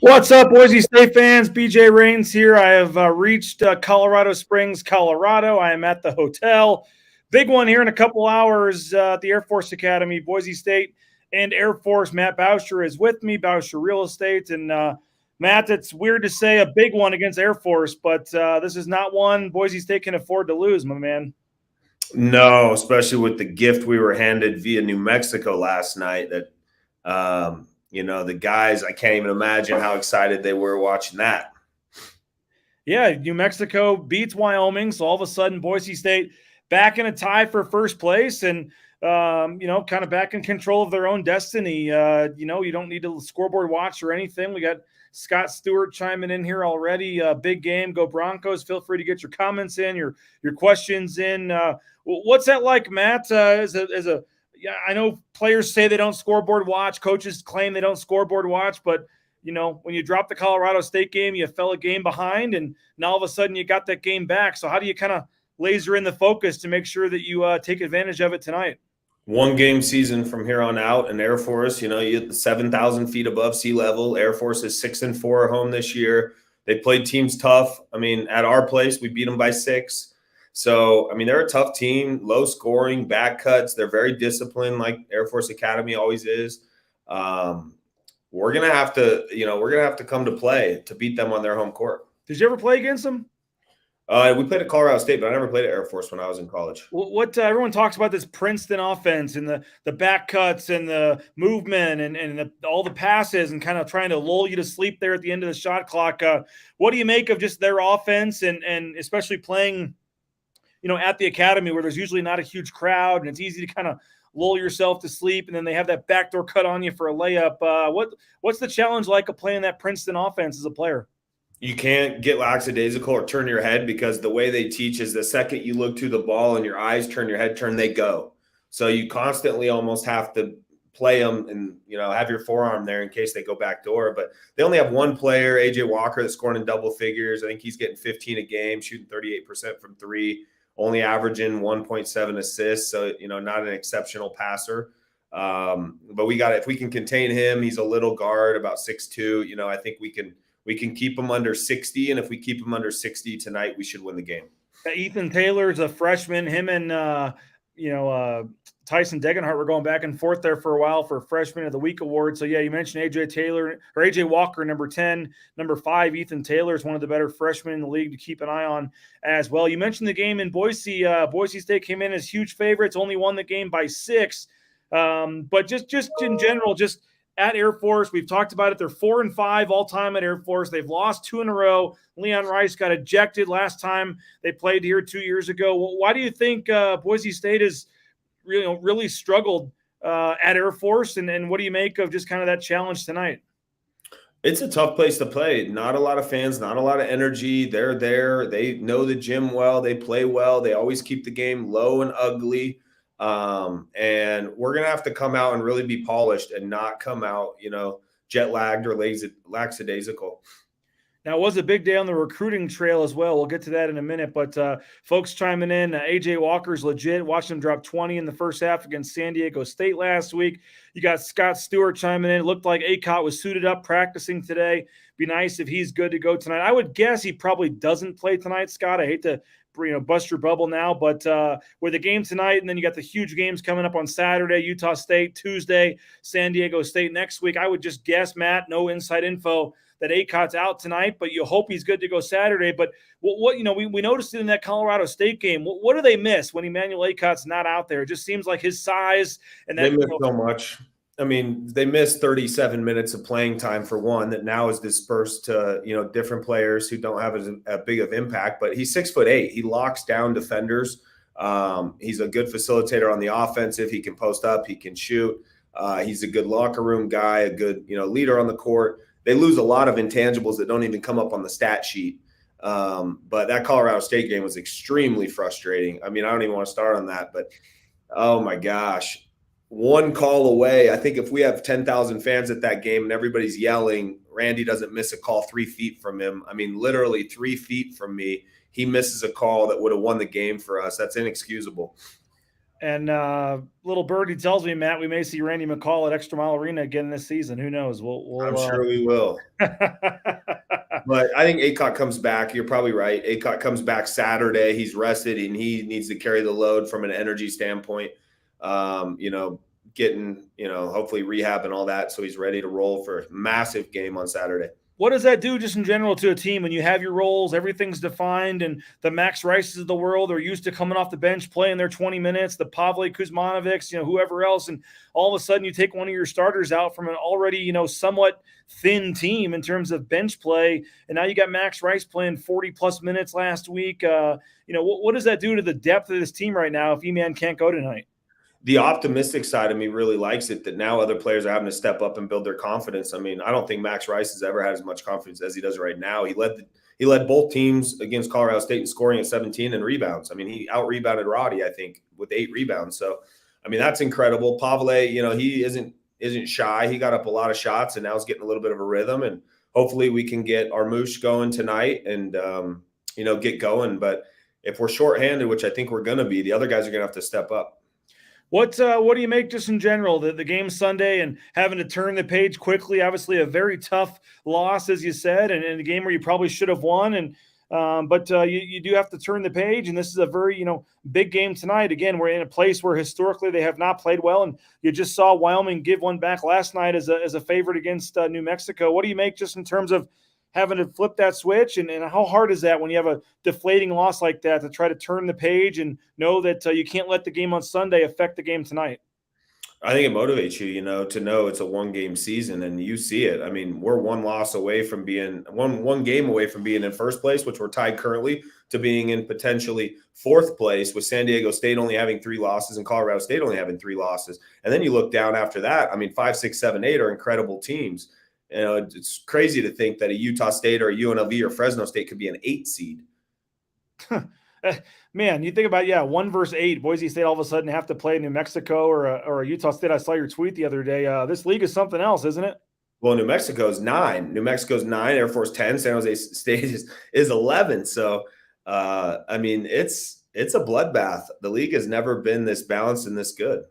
What's up, Boise State fans? BJ Rains here. I have reached Colorado Springs, Colorado. I am at the hotel. Big one here in a couple hours at the Air Force Academy, Boise State and Air Force. Matt Bauscher is with me, Bauscher Real Estate. And Matt, it's weird to say a big one against Air Force, but this is not one Boise State can afford to lose, my man. No, especially with the gift we were handed via New Mexico last night. The guys, I can't even imagine how excited they were watching that. Yeah, New Mexico beats Wyoming, so all of a sudden Boise State back in a tie for first place and kind of back in control of their own destiny. You don't need to scoreboard watch or anything. We got Scott Stewart chiming in here already. Big game, go Broncos. Feel free to get your comments in, your questions in. What's that like, Matt? I know players say they don't scoreboard watch. Coaches claim they don't scoreboard watch, but when you drop the Colorado State game, you fell a game behind, and now all of a sudden you got that game back. So how do you kind of laser in the focus to make sure that you take advantage of it tonight? One game season from here on out, and Air Force, you 7,000 feet above sea level. Air Force is 6-4 home this year. They played teams tough. At our place, we beat them by 6. So, they're a tough team, low scoring, back cuts. They're very disciplined, like Air Force Academy always is. We're gonna have to come to play to beat them on their home court. Did you ever play against them? We played at Colorado State, but I never played at Air Force when I was in college. What everyone talks about this Princeton offense and the back cuts and the movement and all the passes and kind of trying to lull you to sleep there at the end of the shot clock. What do you make of just their offense and especially playing, at the academy where there's usually not a huge crowd and it's easy to kind of lull yourself to sleep, and then they have that backdoor cut on you for a layup. What's the challenge like of playing that Princeton offense as a player? You can't get lackadaisical or turn your head, because the way they teach is the second you look to the ball and your eyes turn, your head turn, they go. So you constantly almost have to play them and, have your forearm there in case they go backdoor. But they only have one player, AJ Walker, that's scoring in double figures. I think he's getting 15 a game, shooting 38% from three, only averaging 1.7 assists. So, not an exceptional passer. But if we can contain him, he's a little guard, about 6'2". I think we can keep him under 60. And if we keep him under 60 tonight, we should win the game. Ethan Taylor's a freshman. Him and, Tyson Degenhart were going back and forth there for a while for Freshman of the Week award. So, yeah, you mentioned AJ Walker, number 10. Number 5, Ethan Taylor is one of the better freshmen in the league to keep an eye on as well. You mentioned the game in Boise. Boise State came in as huge favorites, only won the game by 6. But just in general, just at Air Force, we've talked about it. They're 4-5 all time at Air Force. They've lost 2 in a row. Leon Rice got ejected last time they played here 2 years ago. Why do you think Boise State has really struggled at Air Force? And what do you make of just kind of that challenge tonight? It's a tough place to play. Not a lot of fans, not a lot of energy. They're there. They know the gym well. They play well. They always keep the game low and ugly. And we're going to have to come out and really be polished and not come out, jet lagged or lackadaisical. Now, it was a big day on the recruiting trail as well. We'll get to that in a minute, but folks chiming in, AJ Walker's legit. Watched him drop 20 in the first half against San Diego State last week. You got Scott Stewart chiming in. It looked like Acott was suited up practicing today. Be nice if he's good to go tonight. I would guess he probably doesn't play tonight, Scott. I hate to bust your bubble now, but with the game tonight, and then you got the huge games coming up on Saturday, Utah State, Tuesday, San Diego State next week. I would just guess, Matt, no inside info, that Acott's out tonight, but you hope he's good to go Saturday. But we noticed it in that Colorado State game. What do they miss when Emmanuel Acott's not out there? It just seems like his size and that they miss so much. They missed 37 minutes of playing time for one that now is dispersed to, different players who don't have a big of impact, but he's 6'8". He locks down defenders. He's a good facilitator on the offensive. He can post up, he can shoot. He's a good locker room guy, a good, leader on the court. They lose a lot of intangibles that don't even come up on the stat sheet. But that Colorado State game was extremely frustrating. I don't even want to start on that, but oh my gosh. One call away. I think if we have 10,000 fans at that game and everybody's yelling, Randy doesn't miss a call 3 feet from him. Literally 3 feet from me, he misses a call that would have won the game for us. That's inexcusable. And little birdie tells me, Matt, we may see Randy McCall at Extra Mile Arena again this season. Who knows? I'm sure we will. But I think Aycock comes back. You're probably right. Aycock comes back Saturday. He's rested and he needs to carry the load from an energy standpoint. Getting, hopefully rehab and all that. So he's ready to roll for a massive game on Saturday. What does that do just in general to a team when you have your roles, everything's defined, and the Max Rices of the world are used to coming off the bench, playing their 20 minutes, the Pavle Kuzmanovics, whoever else, and all of a sudden you take one of your starters out from an already, somewhat thin team in terms of bench play, and now you got Max Rice playing 40-plus minutes last week. What does that do to the depth of this team right now if E-Man can't go tonight? The optimistic side of me really likes it that now other players are having to step up and build their confidence. I mean, I don't think Max Rice has ever had as much confidence as he does right now. He led both teams against Colorado State in scoring at 17 and rebounds. I mean, he out-rebounded Roddy, I think, with 8 rebounds. So, I mean, that's incredible. Pavle, he isn't shy. He got up a lot of shots and now he's getting a little bit of a rhythm. And hopefully we can get Armouche going tonight and, get going. But if we're shorthanded, which I think we're going to be, the other guys are going to have to step up. What do you make just in general, the game Sunday and having to turn the page quickly? Obviously a very tough loss, as you said, and in a game where you probably should have won. But you do have to turn the page, and this is a very, big game tonight. Again, we're in a place where historically they have not played well, and you just saw Wyoming give one back last night as a favorite against New Mexico. What do you make just in terms of having to flip that switch, and how hard is that when you have a deflating loss like that to try to turn the page and know that you can't let the game on Sunday affect the game tonight? I think it motivates you, to know it's a one-game season, and you see it. I mean, we're one loss away from being one game away from being in first place, which we're tied currently, to being in potentially fourth place with San Diego State only having 3 losses and Colorado State only having 3 losses. And then you look down after that. I mean, 5, 6, 7, 8 are incredible teams. It's crazy to think that a Utah State or a UNLV or Fresno State could be an 8 seed. Man, you think about 1 versus 8. Boise State all of a sudden have to play New Mexico or a Utah State. I saw your tweet the other day. This league is something else, isn't it? Well, New Mexico's 9. New Mexico's 9. Air Force 10. San Jose State is 11. So, I mean, it's a bloodbath. The league has never been this balanced and this good.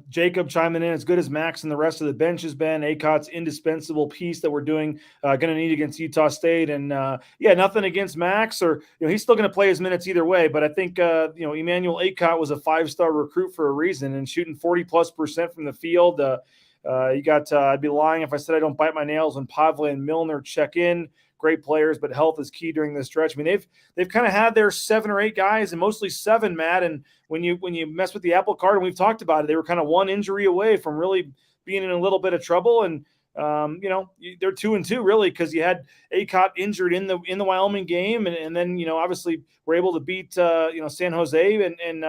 Jacob chiming in, as good as Max and the rest of the bench has been, Aycott's indispensable piece that we're going to need against Utah State. And nothing against Max, or he's still going to play his minutes either way. But I think Emmanuel Aycott was a 5-star recruit for a reason and shooting 40+% from the field. You got I'd be lying if I said I don't bite my nails when Pavle and Milner check in. Great players, but health is key during this stretch. I mean, they've kind of had their 7 or 8 guys, and mostly 7, Matt. And when you mess with the apple cart, and we've talked about it, they were kind of 1 injury away from really being in a little bit of trouble. And they're 2-2 really, because you had Aycott injured in the Wyoming game, and then obviously we're able to beat San Jose and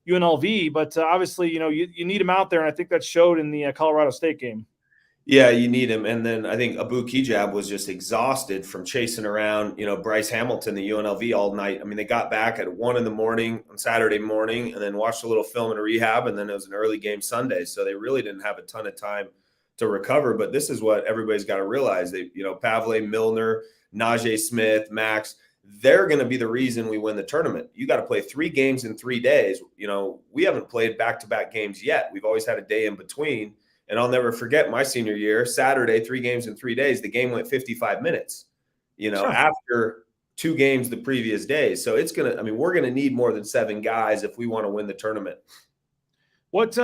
UNLV. But obviously you need him out there, and I think that showed in the Colorado State game. Yeah, you need him. And then I think Abu Kijab was just exhausted from chasing around, Bryce Hamilton, the UNLV, all night. I mean, they got back at 1 a.m. on Saturday morning and then watched a little film in a rehab. And then it was an early game Sunday. So they really didn't have a ton of time to recover. But this is what everybody's got to realize. Pavle, Milner, Najee Smith, Max, they're going to be the reason we win the tournament. You got to play 3 games in 3 days. We haven't played back-to-back games yet. We've always had a day in between. And I'll never forget my senior year, Saturday, 3 games in 3 days. The game went 55 minutes, sure, after 2 games the previous day. So we're going to need more than 7 guys if we want to win the tournament. What,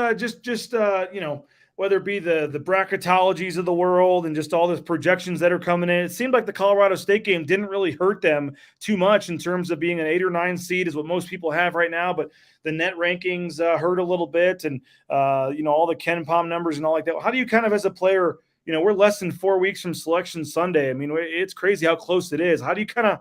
whether it be the bracketologies of the world and just all the projections that are coming in, it seemed like the Colorado State game didn't really hurt them too much in terms of being an 8 or 9 seed is what most people have right now. But the net rankings hurt a little bit, and all the Ken Pom numbers and all like that. How do you kind of, as a player, we're less than 4 weeks from Selection Sunday. I mean, it's crazy how close it is. How do you kind of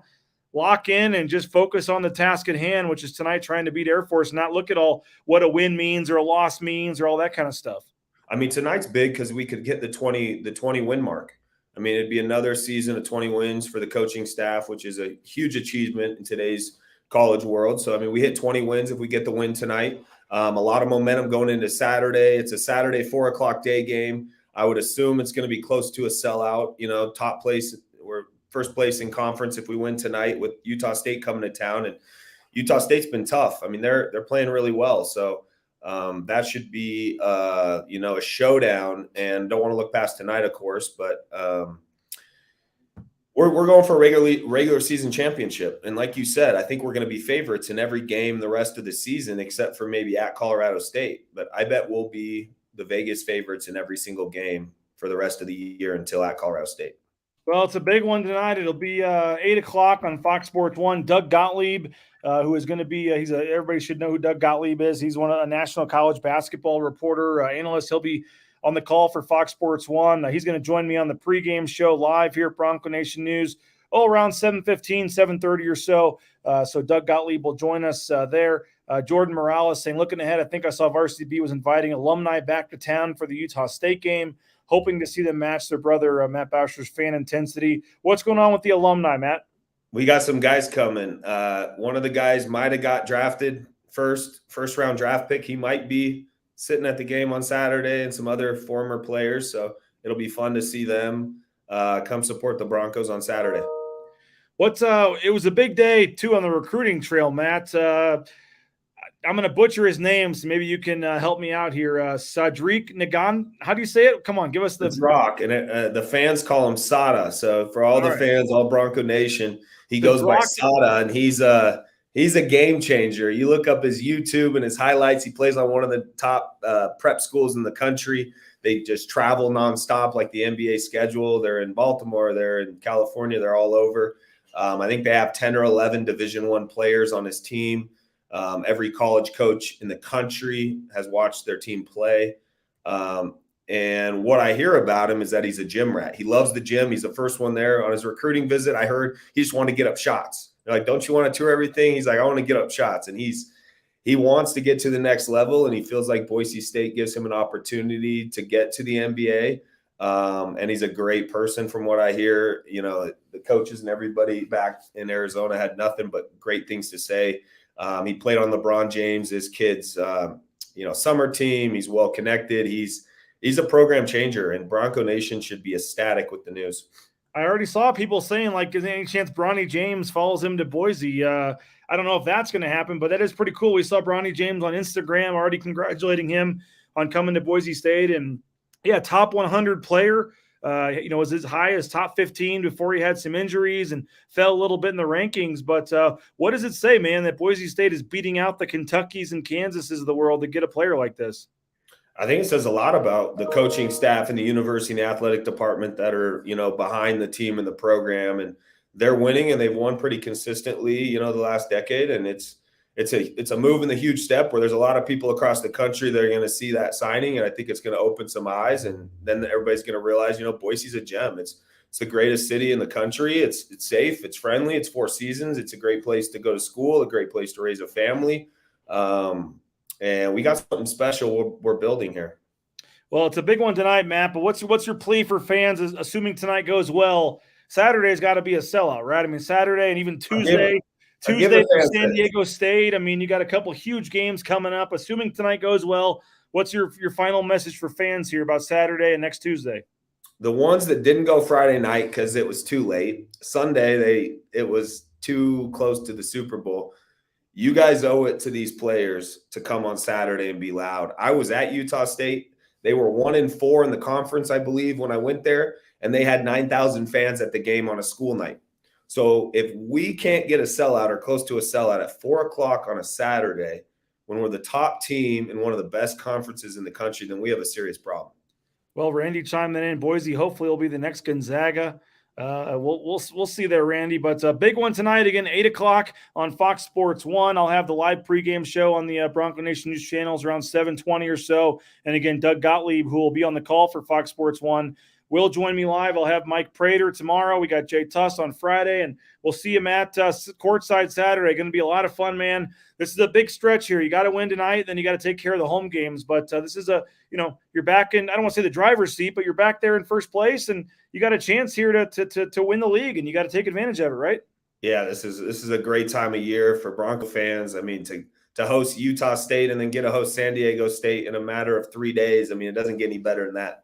lock in and just focus on the task at hand, which is tonight trying to beat Air Force, and not look at all what a win means or a loss means or all that kind of stuff? I mean, tonight's big because we could get the 20 win mark. I mean, it'd be another season of 20 wins for the coaching staff, which is a huge achievement in today's college world. So, I mean, we hit 20 wins if we get the win tonight. A lot of momentum going into Saturday. It's a Saturday 4:00 day game. I would assume it's going to be close to a sellout. Top place or first place in conference if we win tonight with Utah State coming to town. And Utah State's been tough. I mean, they're playing really well. So that should be, a showdown, and don't want to look past tonight, of course, but we're going for a regular season championship. And like you said, I think we're going to be favorites in every game the rest of the season, except for maybe at Colorado State. But I bet we'll be the Vegas favorites in every single game for the rest of the year until at Colorado State. Well, it's a big one tonight. It'll be 8 o'clock on Fox Sports 1. Doug Gottlieb, who is going to be everybody should know who Doug Gottlieb is. He's a national college basketball reporter, analyst. He'll be on the call for Fox Sports 1. He's going to join me on the pregame show live here at Bronco Nation News, around 7:15, 7:30 or so. So Doug Gottlieb will join us there. Jordan Morales saying, looking ahead, I think I saw Varsity B was inviting alumni back to town for the Utah State game, hoping to see them match their brother Matt Bauscher's fan intensity. What's going on with the alumni, Matt? We got some guys coming. One of the guys might have got drafted first round draft pick. He might be sitting at the game on Saturday, and some other former players. So it'll be fun to see them come support the Broncos on Saturday. It was a big day too on the recruiting trail, Matt. I'm going to butcher his name, so maybe you can help me out here. Sadriq Nagan, how do you say it? Come on, give us the Rock, and the fans call him Sada. So for all the fans, all Bronco Nation, he goes by Sada, and he's a game changer. You look up his YouTube and his highlights. He plays on one of the top prep schools in the country. They just travel nonstop like the NBA schedule. They're in Baltimore. They're in California. They're all over. I think they have 10 or 11 Division I players on his team. Every college coach in the country has watched their team play. And what I hear about him is that he's a gym rat. He loves the gym. He's the first one there. On his recruiting visit, I heard he just wanted to get up shots. They're like, don't you want to tour everything? He's like, I want to get up shots. And he wants to get to the next level, and he feels like Boise State gives him an opportunity to get to the NBA. And he's a great person from what I hear. The coaches and everybody back in Arizona had nothing but great things to say. He played on LeBron James's kids, summer team. He's well connected. He's a program changer, and Bronco Nation should be ecstatic with the news. I already saw people saying, like, is there any chance Bronny James follows him to Boise? I don't know if that's going to happen, but that is pretty cool. We saw Bronny James on Instagram already congratulating him on coming to Boise State, and top 100 player. Was as high as top 15 before he had some injuries and fell a little bit in the rankings. But what does it say, man, that Boise State is beating out the Kentuckys and Kansases of the world to get a player like this? I think it says a lot about the coaching staff and the university and athletic department that are, behind the team and the program. And they're winning, and they've won pretty consistently, the last decade. And it's a move and a huge step where there's a lot of people across the country that are going to see that signing. And I think it's going to open some eyes, and then everybody's going to realize, Boise's a gem. It's the greatest city in the country. It's safe. It's friendly. It's 4 seasons. It's a great place to go to school, a great place to raise a family. And we got something special we're building here. Well, it's a big one tonight, Matt, but what's your plea for fans, assuming tonight goes well? Saturday's got to be a sellout, right? I mean, Saturday and even Tuesday for San Diego State. I mean, you got a couple huge games coming up. Assuming tonight goes well, what's your final message for fans here about Saturday and next Tuesday? The ones that didn't go Friday night because it was too late. Sunday, it was too close to the Super Bowl. You guys owe it to these players to come on Saturday and be loud. I was at Utah State. They were 1-4 in the conference, I believe, when I went there, and they had 9,000 fans at the game on a school night. So if we can't get a sellout or close to a sellout at 4:00 on a Saturday, when we're the top team in one of the best conferences in the country, then we have a serious problem. Well, Randy chiming in. Boise hopefully will be the next Gonzaga. We'll see there, Randy. But a big one tonight, again, 8:00 on Fox Sports 1. I'll have the live pregame show on the Bronco Nation News channels around 7:20 or so. And again, Doug Gottlieb, who will be on the call for Fox Sports 1, will join me live. I'll have Mike Prater tomorrow. We got Jay Tuss on Friday, and we'll see him at courtside Saturday. Going to be a lot of fun, man. This is a big stretch here. You got to win tonight, then you got to take care of the home games. But this is you're back in, I don't want to say the driver's seat, but you're back there in first place, and you got a chance here to win the league, and you got to take advantage of it, right? Yeah, this is a great time of year for Bronco fans. I mean, to host Utah State and then get to host San Diego State in a matter of 3 days. I mean, it doesn't get any better than that.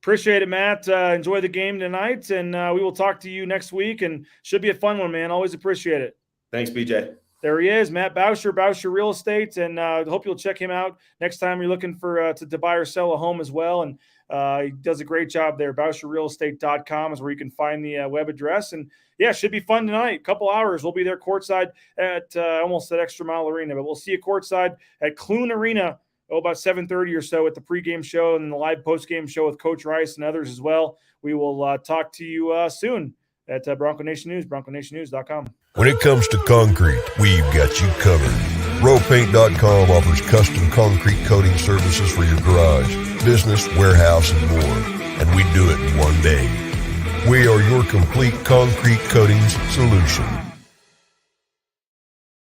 Appreciate it, Matt. Enjoy the game tonight, and we will talk to you next week, and should be a fun one, man. Always appreciate it. Thanks, BJ. There he is, Matt Bauscher, Bauscher Real Estate, and hope you'll check him out next time you're looking for to buy or sell a home as well. And he does a great job there. BauscherRealEstate.com is where you can find the web address. And yeah, should be fun tonight. Couple hours. We'll be there courtside at almost at Extra Mile Arena, but we'll see you courtside at Clune Arena about 7:30 or so at the pregame show and the live postgame show with Coach Rice and others as well. We will talk to you soon at Bronco Nation News, BroncoNationNews.com. When it comes to concrete, we've got you covered. RowPaint.com offers custom concrete coating services for your garage, business, warehouse, and more. And we do it in one day. We are your complete concrete coatings solution.